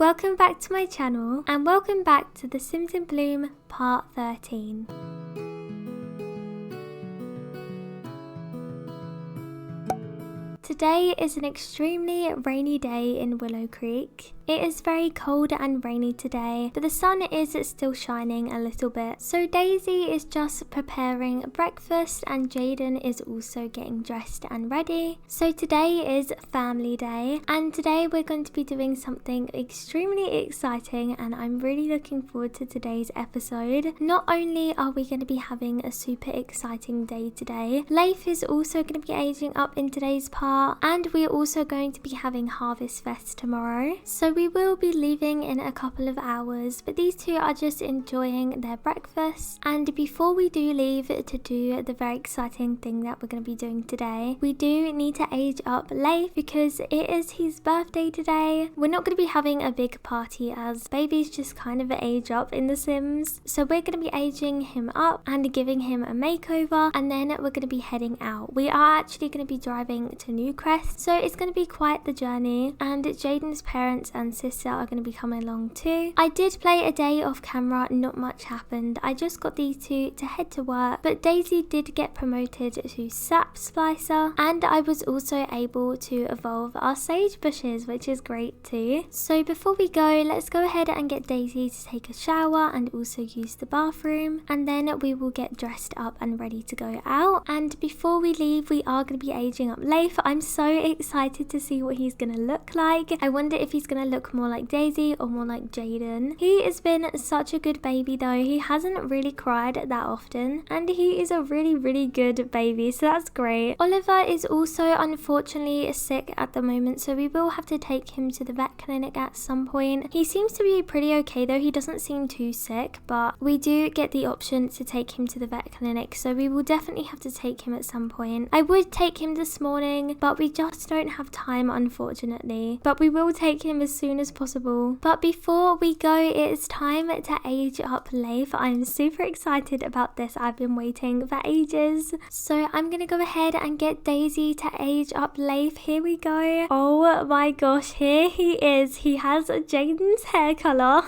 welcome back to my channel and welcome back to The Sims in Bloom Part 13. Today is an extremely rainy day in Willow Creek. It is very cold and rainy today, but the sun is still shining a little bit. So Daisy is just preparing breakfast and Jaden is also getting dressed and ready. So today is family day and today we're going to be doing something extremely exciting and I'm really looking forward to today's episode. Not only are we going to be having a super exciting day today, Leif is also going to be aging up in today's part and we're also going to be having Harvestfest tomorrow. So we will be leaving in a couple of hours, but these two are just enjoying their breakfast. And before we do leave to do the very exciting thing that we're going to be doing today, we do need to age up Leif because it is his birthday today. We're not going to be having a big party as babies just kind of age up in The Sims. So we're going to be aging him up and giving him a makeover and then we're going to be heading out. We are actually going to be driving to Newcrest, so it's going to be quite the journey and Jaden's parents and sister are going to be coming along too. I did play a day off camera, not much happened. I just got these two to head to work, but Daisy did get promoted to sap splicer and I was also able to evolve our sage bushes, which is great too. So before we go, let's go ahead and get Daisy to take a shower and also use the bathroom and then we will get dressed up and ready to go out. And before we leave, we are going to be aging up Leif. I'm so excited to see what he's going to look like. I wonder if he's going to look more like Daisy or more like Jaden. He has been such a good baby though. He hasn't really cried that often and he is a really good baby, so that's great. Oliver is also unfortunately sick at the moment, so we will have to take him to the vet clinic at some point. He seems to be pretty okay though. He doesn't seem too sick, but we do get the option to take him to the vet clinic, so we will definitely have to take him at some point. I would take him this morning, but we just don't have time unfortunately, but we will take him as soon as possible. But before we go, it is time to age up Leif. I'm super excited about this. I've been waiting for ages. So I'm gonna go ahead and get Daisy to age up Leif. Here we go. Oh my gosh, here he is. He has Jaden's hair color.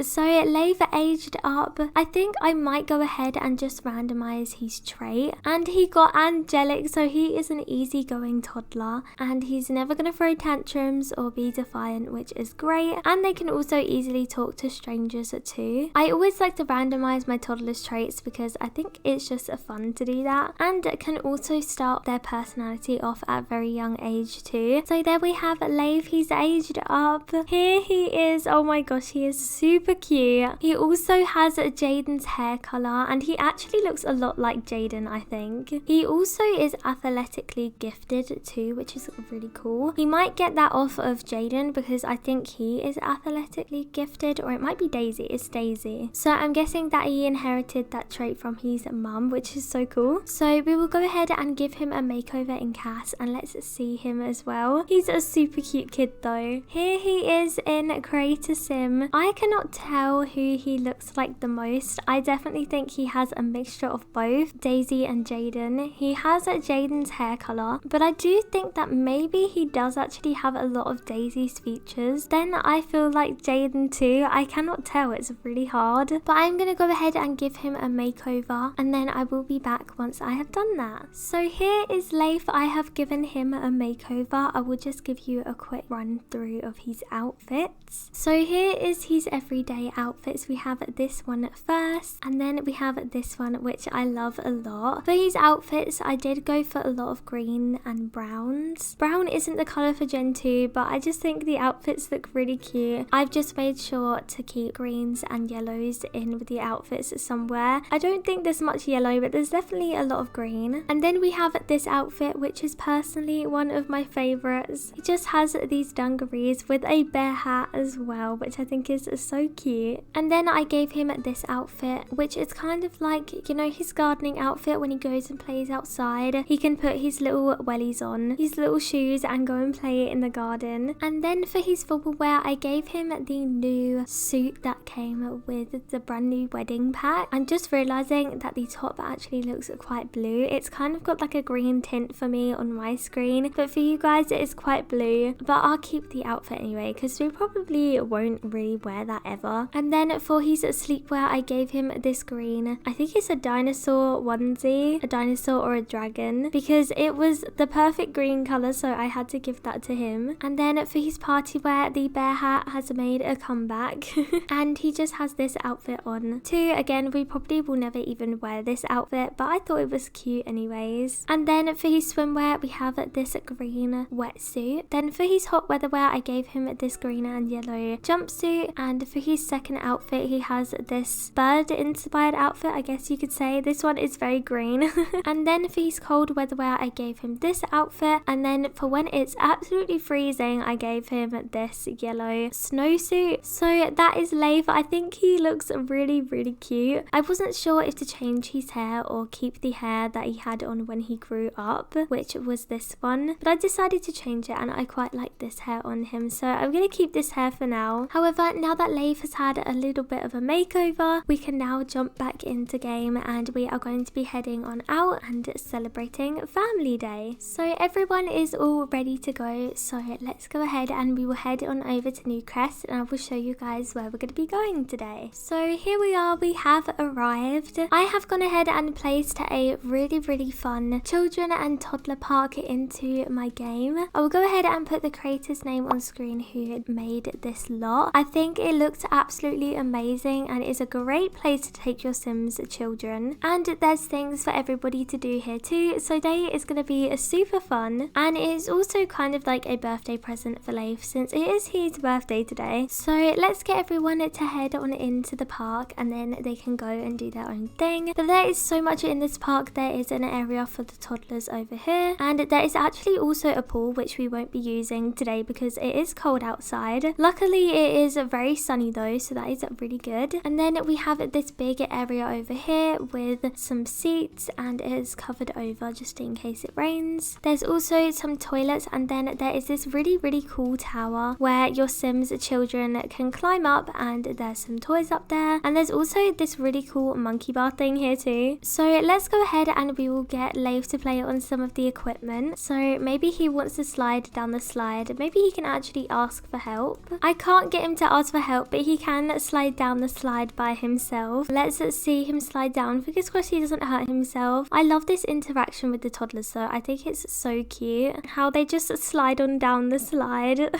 So Leif aged up. I think I might go ahead and just randomize his trait. And he got angelic, so he is an easygoing toddler and he's never gonna throw tantrums or be defiant, which is great. And they can also easily talk to strangers too. I always like to randomize my toddler's traits because I think it's just fun to do that, and it can also start their personality off at a very young age too. So there we have Leif. He's aged up. Here he is. Oh my gosh, he is super cute. He also has Jaden's hair color and he actually looks a lot like Jaden, I think. He also is athletically gifted too, which is really cool. He might get that off of Jaden because I think he is athletically gifted, or it might be Daisy. It's Daisy. So I'm guessing that he inherited that trait from his mum, which is so cool. So we will go ahead and give him a makeover in Cass and let's see him as well. He's a super cute kid though. Here he is in Creator Sim. I cannot tell who he looks like the most. I definitely think he has a mixture of both Daisy and Jaden. He has Jaden's hair color, but I do think that maybe he does actually have a lot of Daisy's features. Then I feel like Jaden too. I cannot tell. It's really hard. But I'm going to go ahead and give him a makeover and then I will be back once I have done that. So here is Leif. I have given him a makeover. I will just give you a quick run through of his outfits. So here is his everyday outfits. We have this one first and then we have this one, which I love a lot. For his outfits, I did go for a lot of green and browns. Brown isn't the color for Gen 2, but I just think the outfits look really cute. I've just made sure to keep greens and yellows in with the outfits somewhere. I don't think there's much yellow, but there's definitely a lot of green. And then we have this outfit, which is personally one of my favorites. It just has these dungarees with a bear hat as well, which I think is so cute. And then I gave him this outfit, which is kind of like, you know, his gardening outfit when he goes and plays outside. He can put his little wellies on, his little shoes, and go and play in the garden. And then for his his formal wear, I gave him the new suit that came with the brand new wedding pack. I'm just realizing that the top actually looks quite blue. It's kind of got like a green tint for me on my screen, but for you guys it is quite blue. But I'll keep the outfit anyway because we probably won't really wear that ever. And then for his sleepwear, I gave him this green, I think it's a dinosaur onesie, a dinosaur or a dragon, because it was the perfect green color, so I had to give that to him. And then for his party wear, the bear hat has made a comeback and he just has this outfit on too. Again, we probably will never even wear this outfit, but I thought it was cute anyways. And then for his swimwear, we have this green wetsuit. Then for his hot weather wear, I gave him this green and yellow jumpsuit. And for his second outfit, he has this bird inspired outfit, I guess you could say. This one is very green. And then for his cold weather wear, I gave him this outfit. And then for when it's absolutely freezing, I gave him this yellow snowsuit. So that is Leif. I think he looks really cute. I wasn't sure if to change his hair or keep the hair that he had on when he grew up, which was this one, but I decided to change it and I quite like this hair on him, so I'm gonna keep this hair for now. However, now that Leif has had a little bit of a makeover, we can now jump back into game and we are going to be heading on out and celebrating Family Day. So everyone is all ready to go, so let's go ahead and we will head on over to Newcrest and I will show you guys where we're going to be going today. So here we are, we have arrived. I have gone ahead and placed a really fun children and toddler park into my game. I will go ahead and put the creator's name on screen who made this lot. I think it looks absolutely amazing and is a great place to take your Sims children, and there's things for everybody to do here too, so today is going to be super fun, and it is also kind of like a birthday present for Leif since it is his birthday today. So let's get everyone to head on into the park and then they can go and do their own thing. But there is so much in this park. There is an area for the toddlers over here, and there is actually also a pool which we won't be using today because it is cold outside. Luckily it is very sunny though, so that is really good. And then we have this big area over here with some seats and it is covered over just in case it rains. There's also some toilets, and then there is this really cool tower where your Sims children can climb up, and there's some toys up there, and there's also this really cool monkey bar thing here too. So let's go ahead and we will get Leif to play on some of the equipment. So maybe he wants to slide down the slide. Maybe he can actually ask for help. I can't get him to ask for help, but he can slide down the slide by himself. Let's see him slide down. Fingers crossed he doesn't hurt himself. I love this interaction with the toddlers though. I think it's so cute how they just slide on down the slide.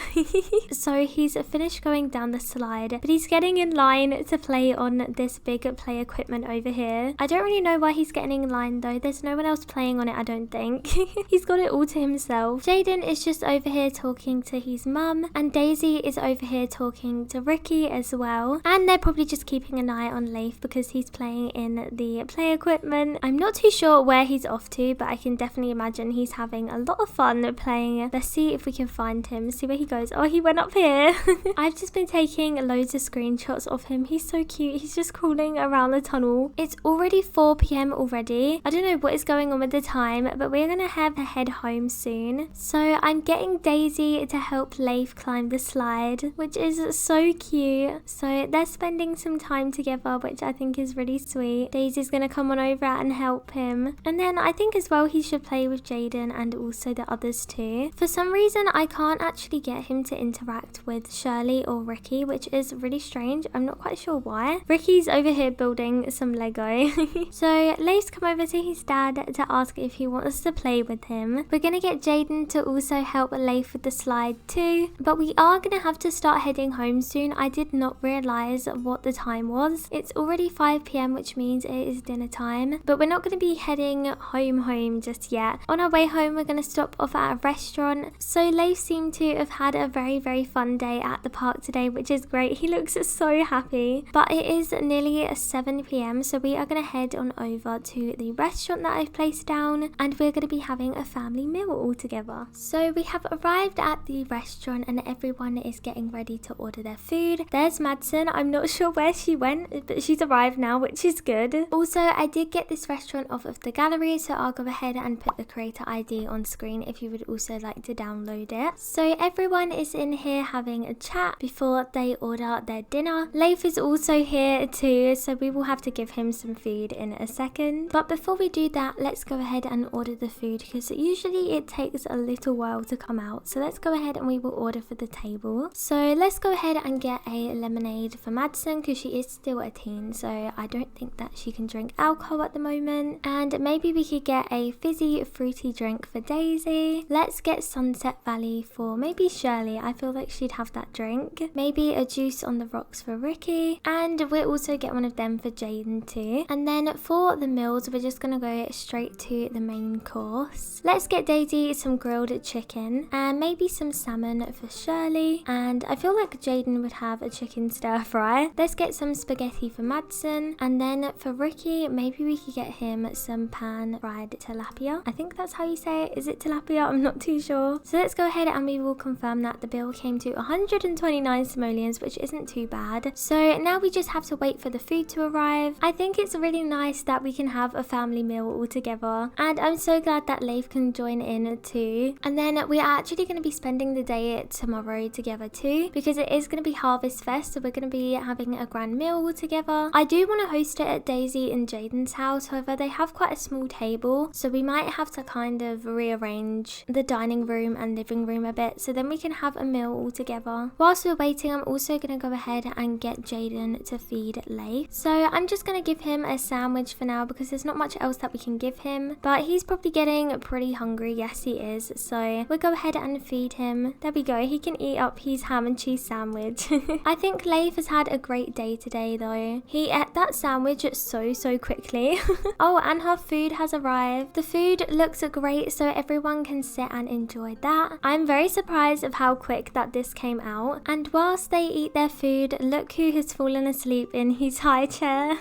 So he's finished going down the slide, but he's getting in line to play on this big play equipment over here. I don't really know why he's getting in line though. There's no one else playing on it, I don't think. He's got it all to himself. Jaden is just over here talking to his mum, and Daisy is over here talking to Ricky as well, and they're probably just keeping an eye on Leif because he's playing in the play equipment. I'm not too sure where he's off to, but I can definitely imagine he's having a lot of fun playing. Let's see if we can find him, see where he goes. Oh, he went up here. I've just been taking loads of screenshots of him. He's so cute. He's just crawling around the tunnel. It's already 4 p.m. already. I don't know what is going on with the time, but we're gonna have to head home soon. So I'm getting Daisy to help Leif climb the slide, which is so cute. So they're spending some time together, which I think is really sweet. Daisy's gonna come on over and help him. And then I think as well he should play with Jaden and also the others too. For some reason I can't actually get him to interact with Shirley or Ricky, which is really strange. I'm not quite sure why. Ricky's over here building some Lego. So Leif's come over to his dad to ask if he wants to play with him. We're gonna get Jaden to also help Leif with the slide too, but we are gonna have to start heading home soon. I did not realize what the time was. It's already 5 p.m, which means it is dinner time, but we're not going to be heading home just yet. On our way home we're going to stop off at a restaurant. So Leif seemed to have had a very fun day at the park today, which is great. He looks so happy. But it is nearly 7 p.m, so we are going to head on over to the restaurant that I've placed down, and we're going to be having a family meal all together. So we have arrived at the restaurant and everyone is getting ready to order their food. There's Madsen. I'm not sure where she went, but she's arrived now, which is good. Also, I did get this restaurant off of the gallery, so I'll go ahead and put the creator ID on screen if you would also like to download it. So everyone everyone is in here having a chat before they order their dinner. Leif is also here too, so we will have to give him some food in a second. But before we do that, let's go ahead and order the food because usually it takes a little while to come out. So let's go ahead and we will order for the table. So let's go ahead and get a lemonade for Madison because she is still a teen, so I don't think that she can drink alcohol at the moment. And maybe we could get a fizzy fruity drink for Daisy. Let's get Sunset Valley for maybe Shirley. I feel like she'd have that drink. Maybe a juice on the rocks for Ricky, and we'll also get one of them for Jaden too. And then for the meals, we're just gonna go straight to the main course. Let's get Daisy some grilled chicken and maybe some salmon for Shirley, and I feel like Jaden would have a chicken stir fry. Let's get some spaghetti for Madison, and then for Ricky, maybe we could get him some pan fried tilapia. I think that's how you say it. Is it tilapia? I'm not too sure. So let's go ahead and we will confirm that the bill came to 129 simoleons, which isn't too bad. So now we just have to wait for the food to arrive. I think it's really nice that we can have a family meal all together, and I'm so glad that Leif can join in too. And then we are actually going to be spending the day tomorrow together too, because it is going to be Harvestfest, so we're going to be having a grand meal all together. I do want to host it at Daisy and Jaden's house, however they have quite a small table, so we might have to kind of rearrange the dining room and living room a bit, so then we can have a meal all together. Whilst we're waiting, I'm also going to go ahead and get Jaden to feed Leif. So I'm just going to give him a sandwich for now because there's not much else that we can give him, but he's probably getting pretty hungry. Yes, he is. So we'll go ahead and feed him. There we go. He can eat up his ham and cheese sandwich. I think Leif has had a great day today though. He ate that sandwich so quickly. Oh, and her food has arrived. The food looks great, so everyone can sit and enjoy that. I'm very surprised of how quick that this came out. And whilst they eat their food, look who has fallen asleep in his high chair.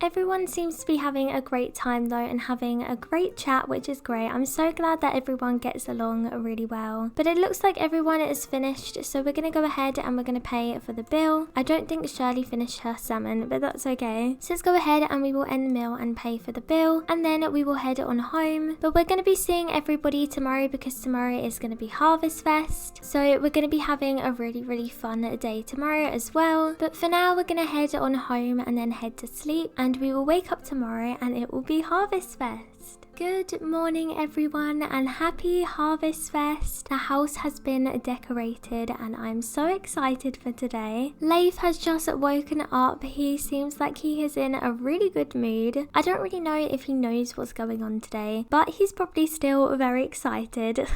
Everyone seems to be having a great time though and having a great chat, which is great. I'm so glad that everyone gets along really well. But it looks like everyone is finished, so we're going to go ahead and we're going to pay for the bill. I don't think Shirley finished her salmon, but that's okay. So let's go ahead and we will end the meal and pay for the bill, and then we will head on home. But we're going to be seeing everybody tomorrow because tomorrow is going to be Harvestfest, so we're going to be having a really fun day tomorrow as well. But for now, we're going to head on home and then head to sleep, and we will wake up tomorrow and it will be Harvestfest. Good morning everyone and happy Harvestfest. The house has been decorated and I'm so excited for today. Leif has just woken up. He seems like he is in a really good mood. I don't really know if he knows what's going on today, but he's probably still very excited.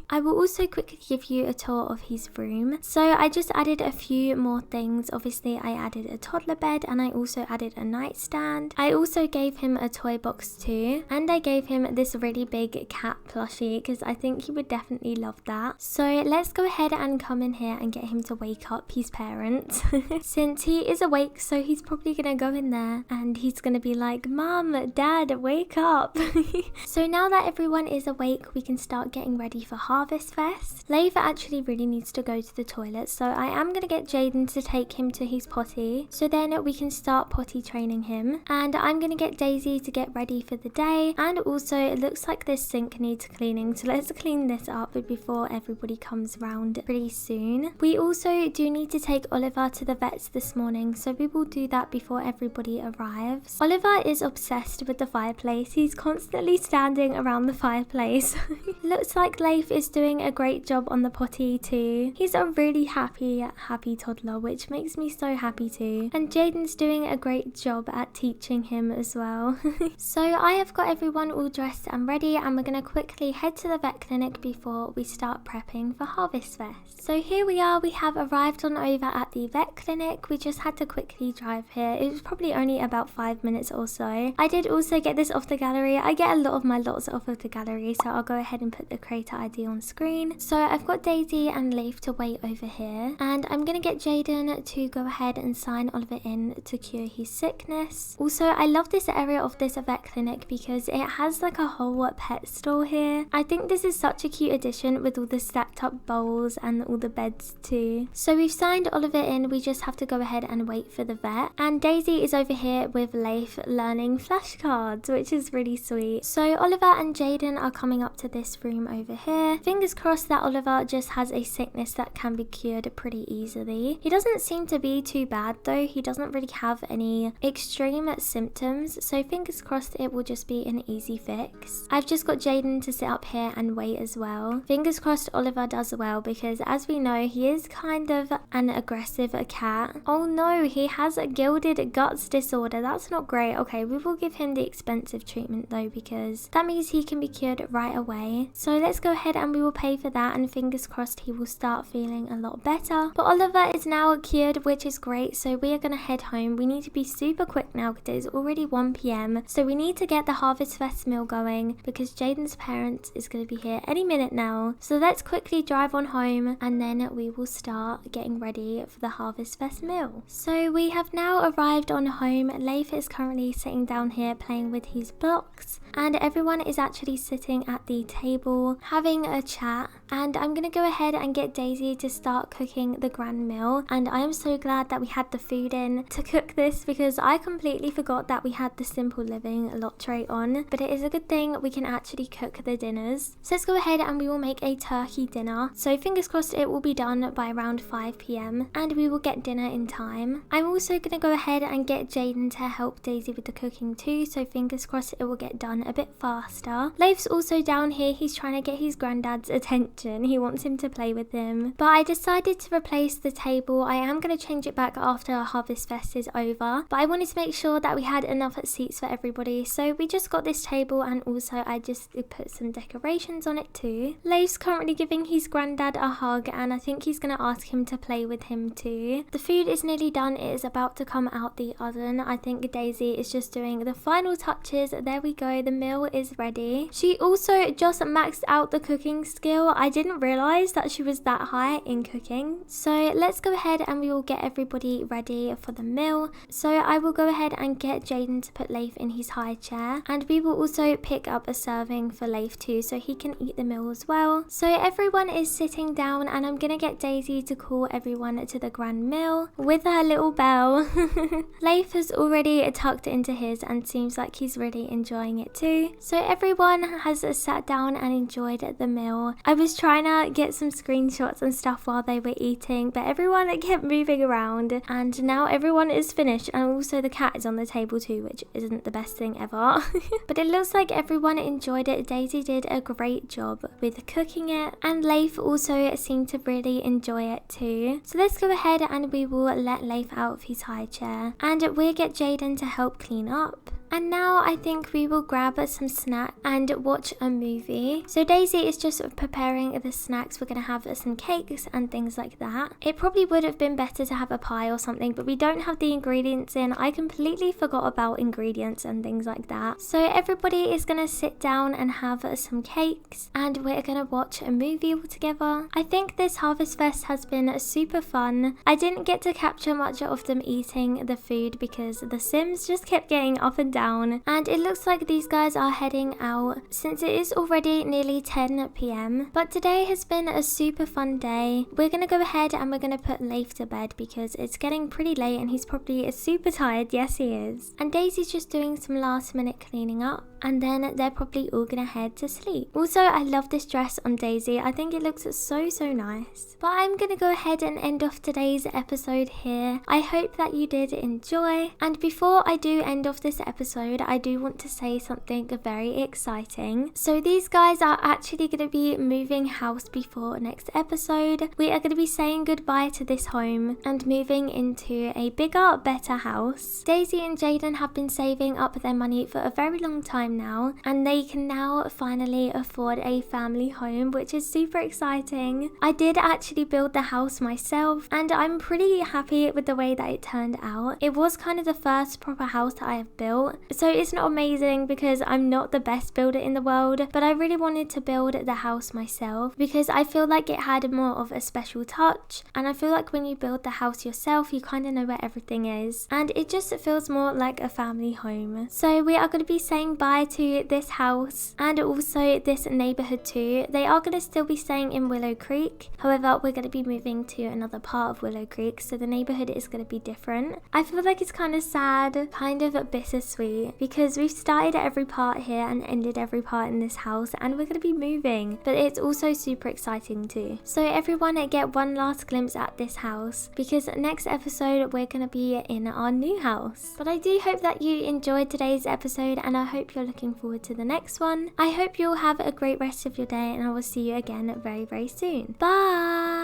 I will also quickly give you a tour of his room. So I just added a few more things. Obviously I added a toddler bed and I also added a nightstand. I also gave him a toy box too, and I gave him this really big cat plushie because I think he would definitely love that. So let's go ahead and come in here and get him to wake up his parents. Since he is awake, so he's probably gonna go in there and he's gonna be like, Mom, Dad, wake up. So now that everyone is awake, we can start getting ready for Harvestfest. Leif actually really needs to go to the toilet, so I am gonna get Jaden to take him to his potty, so then we can start potty training him. And I'm gonna get Daisy to get ready for the day, and also it looks like this sink needs cleaning, so let's clean this up before everybody comes around pretty soon. We also do need to take Oliver to the vets this morning, so we will do that before everybody arrives. Oliver is obsessed with the fireplace. He's constantly standing around the fireplace. Looks like Leif is doing a great job on the potty too. He's a really happy toddler, which makes me so happy too. And Jaden's doing a great job at teaching him as well. So I have got everyone all dressed and ready, and we're going to quickly head to the vet clinic before we start prepping for Harvestfest. So here we are, we have arrived on over at the vet clinic. We just had to quickly drive here. It was probably only about 5 minutes or so. I did also get this off the gallery. I get a lot of my lots off of the gallery, so I'll go ahead and put the creator ID on screen. So I've got Daisy and Leif to wait over here, and I'm going to get Jaden to go ahead and sign Oliver in to cure his sickness. Also, I love this area of this vet clinic because it it has like a whole pet store here. I think this is such a cute addition with all the stacked up bowls and all the beds too. So we've signed Oliver in, we just have to go ahead and wait for the vet. And Daisy is over here with Leif learning flashcards, which is really sweet. So Oliver and Jaden are coming up to this room over here. Fingers crossed that Oliver just has a sickness that can be cured pretty easily. He doesn't seem to be too bad though. He doesn't really have any extreme symptoms, so fingers crossed it will just be an easy fix. I've just got Jaden to sit up here and wait as well. Fingers crossed Oliver does well, because as we know, he is kind of an aggressive cat. Oh no, he has a gilded guts disorder. That's not great. Okay, we will give him the expensive treatment though, because that means he can be cured right away. So let's go ahead and we will pay for that, and fingers crossed he will start feeling a lot better. But Oliver is now cured, which is great, so we are going to head home. We need to be super quick now because it's already 1 p.m. so we need to get the Harvestfest meal going, because Jaden's parents is going to be here any minute now. So let's quickly drive on home, and then we will start getting ready for the Harvestfest meal. So we have now arrived on home. Leif is currently sitting down here playing with his blocks, and everyone is actually sitting at the table having a chat. And I'm gonna go ahead and get Daisy to start cooking the grand meal, and I am so glad that we had the food in to cook this, because I completely forgot that we had the simple living lot tray on. But it is a good thing we can actually cook the dinners. So let's go ahead and we will make a turkey dinner. So fingers crossed it will be done by around 5 p.m. and we will get dinner in time. I'm also gonna go ahead and get Jaden to help Daisy with the cooking too, so fingers crossed it will get done a bit faster. Leif's also down here. He's trying to get his granddad's attention. He wants him to play with him. But I decided to replace the table. I am going to change it back after Harvestfest is over, but I wanted to make sure that we had enough seats for everybody, so we just got this table, and also I just put some decorations on it too. Leif's currently giving his granddad a hug, and I think he's going to ask him to play with him too. The food is nearly done. It is about to come out the oven. I think Daisy is just doing the final touches. There we go, the meal is ready. She also just maxed out the cooking skill. I didn't realize that she was that high in cooking. So let's go ahead and we will get everybody ready for the meal. So I will go ahead and get Jaden to put Leif in his high chair, and we will also pick up a serving for Leif too, so he can eat the meal as well. So everyone is sitting down, and I'm gonna get Daisy to call everyone to the grand meal with her little bell. Leif has already tucked into his and seems like he's really enjoying it too. So everyone has sat down and enjoyed the meal. I was trying to get some screenshots and stuff while they were eating, but everyone kept moving around, and now everyone is finished, and also the cat is on the table too, which isn't the best thing ever. But it looks like everyone enjoyed it. Daisy did a great job with cooking it, and Leif also seemed to really enjoy it too. So let's go ahead and we will let Leif out of his high chair, and we'll get Jaden to help clean up. And now I think we will grab some snacks and watch a movie. So Daisy is just preparing the snacks. We're going to have some cakes and things like that. It probably would have been better to have a pie or something, but we don't have the ingredients in. I completely forgot about ingredients and things like that. So everybody is going to sit down and have some cakes, and we're going to watch a movie all together. I think this Harvestfest has been super fun. I didn't get to capture much of them eating the food because the Sims just kept getting up and down. And it looks like these guys are heading out since it is already nearly 10 p.m. But today has been a super fun day. We're going to go ahead and we're going to put Leif to bed because it's getting pretty late and he's probably super tired. Yes, he is. And Daisy's just doing some last minute cleaning up, and then they're probably all going to head to sleep. Also, I love this dress on Daisy. I think it looks so nice. But I'm going to go ahead and end off today's episode here. I hope that you did enjoy. And before I do end off this episode, I do want to say something very exciting. So these guys are actually going to be moving house before next episode. We are going to be saying goodbye to this home and moving into a bigger, better house. Daisy and Jaden have been saving up their money for a very long time now, and they can now finally afford a family home, which is super exciting. I did actually build the house myself, and I'm pretty happy with the way that it turned out. It was kind of the first proper house that I have built, out. So it's not amazing because I'm not the best builder in the world, but I really wanted to build the house myself because I feel like it had more of a special touch, and I feel like when you build the house yourself, you kind of know where everything is, and it just feels more like a family home. So we are going to be saying bye to this house and also this neighborhood too. They are going to still be staying in Willow Creek, however we're going to be moving to another part of Willow Creek, so the neighborhood is going to be different. I feel like it's kind of sad, kind of bittersweet, because we've started every part here and ended every part in this house, and we're going to be moving, but it's also super exciting too. So everyone get one last glimpse at this house, because next episode we're going to be in our new house. But I do hope that you enjoyed today's episode, and I hope you're looking forward to the next one. I hope you'll have a great rest of your day, and I will see you again very, very soon. Bye!